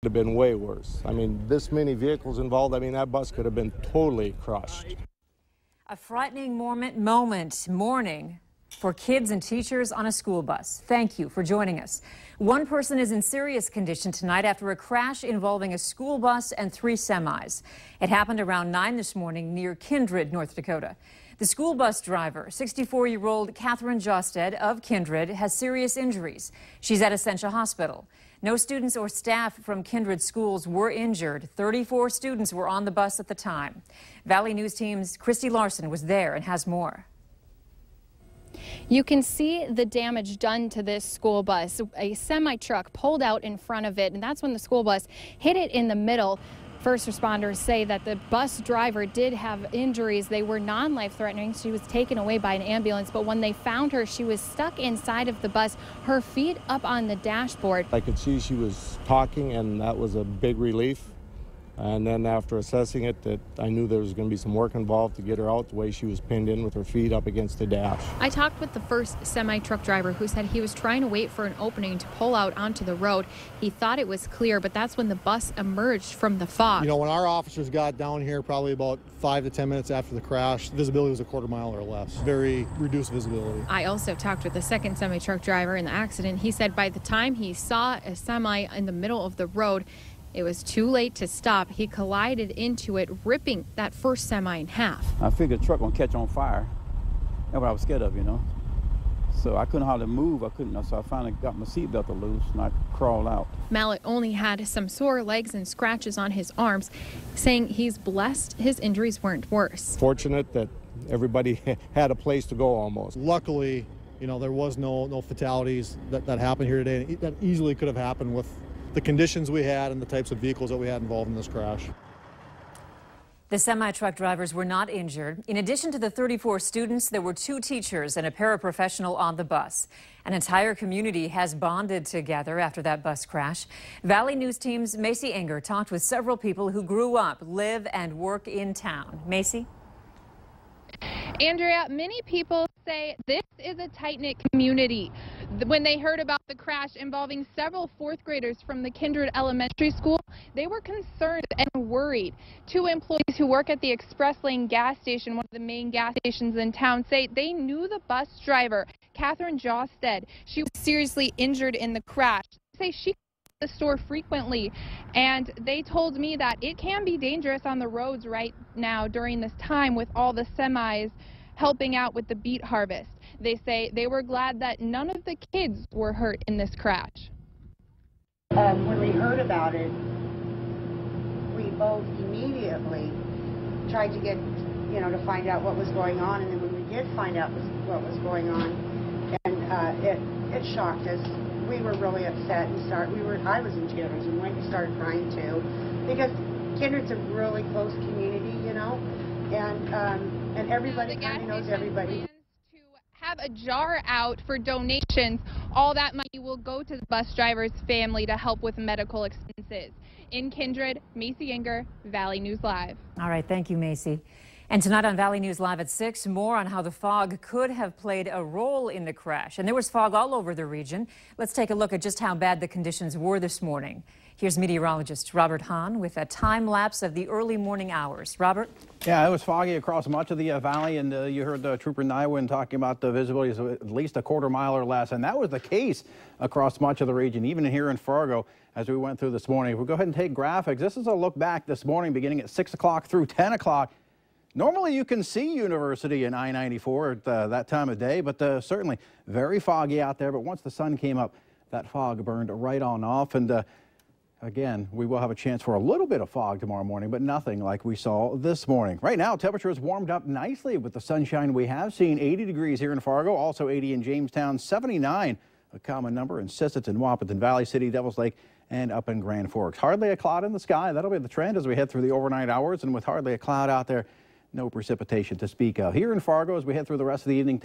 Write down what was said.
Have been way worse. I mean, this many vehicles involved. I mean, that bus could have been totally crushed. A frightening morning for kids and teachers on a school bus. Thank you for joining us. One person is in serious condition tonight after a crash involving a school bus and 3 semis. It happened around 9 this morning near Kindred, North Dakota. The school bus driver, 64-year-old Catherine Josted of Kindred, has serious injuries. She's at Essentia Hospital. No students or staff from Kindred schools were injured. 34 students were on the bus at the time. Valley News Team's Christy Larson was there and has more. You can see the damage done to this school bus. A semi-truck pulled out in front of it, and that's when the school bus hit it in the middle. First responders say that the bus driver did have injuries. They were non-life-threatening. She was taken away by an ambulance, but when they found her, she was stuck inside of the bus, her feet up on the dashboard. I could see she was talking, and that was a big relief. And then after assessing it, that I knew there was going to be some work involved to get her out the way she was pinned in with her feet up against the dash. I talked with the first semi-truck driver who said he was trying to wait for an opening to pull out onto the road. He thought it was clear, but that's when the bus emerged from the fog. You know, when our officers got down here probably about 5 to 10 minutes after the crash, visibility was a quarter mile or less. Very reduced visibility. I also talked with the second semi-truck driver in the accident. He said by the time he saw a semi in the middle of the road, it was too late to stop. He collided into it, ripping that first semi in half. I figured the truck gonna catch on fire. That's what I was scared of, you know. So I couldn't hardly move. So I finally got my seatbelt loose and I crawled out. Mallet only had some sore legs and scratches on his arms, saying he's blessed his injuries weren't worse. Fortunate that everybody had a place to go almost. Luckily, you know, there was no fatalities that happened here today. That easily could have happened with the conditions we had and the types of vehicles that we had involved in this crash. The semi-truck drivers were not injured. In addition to the 34 students, there were 2 teachers and a paraprofessional on the bus. An entire community has bonded together after that bus crash. Valley News Team's Macy Enger talked with several people who grew up, live, and work in town. Macy? Andrea, many people say this is a tight-knit community. When they heard about the crash involving several 4th graders from the Kindred Elementary School, they were concerned and worried. 2 employees who work at the Express Lane gas station, one of the main gas stations in town, say they knew the bus driver, Catherine Josted. She was seriously injured in the crash. They say she the store frequently, and they told me that it can be dangerous on the roads right now during this time with all the semis helping out with the beet harvest. They say they were glad that none of the kids were hurt in this crash. When we heard about it, we both immediately tried to get, to find out what was going on, and then when we did find out what was going on, and it shocked us. We were really upset and I was in tears and Wendy started crying too, because Kindred's a really close community, and everybody kind of knows everybody. To have a jar out for donations, all that money will go to the bus driver's family to help with medical expenses. In Kindred, Macy Enger, Valley News Live. All right, thank you, Macy. And tonight on Valley News Live at 6, more on how the fog could have played a role in the crash. And there was fog all over the region. Let's take a look at just how bad the conditions were this morning. Here's meteorologist Robert Hahn with a time lapse of the early morning hours. Robert? Yeah, it was foggy across much of the valley, and you heard Trooper Nywin talking about the visibility is at least a quarter mile or less, and that was the case across much of the region, even here in Fargo as we went through this morning. We'll go ahead and take graphics. This is a look back this morning beginning at 6 o'clock through 10 o'clock. Normally you can see University and I-94 at that time of day, but certainly very foggy out there. But once the sun came up, that fog burned right on off. And again, we will have a chance for a little bit of fog tomorrow morning, but nothing like we saw this morning. Right now, temperature has warmed up nicely with the sunshine we have seen. 80 degrees here in Fargo, also 80 in Jamestown, 79 a common number in Sisseton, Wahpeton, Valley City, Devils Lake, and up in Grand Forks. Hardly a cloud in the sky. That'll be the trend as we head through the overnight hours, and with hardly a cloud out there, no precipitation to speak of. Here in Fargo, as we head through the rest of the evening,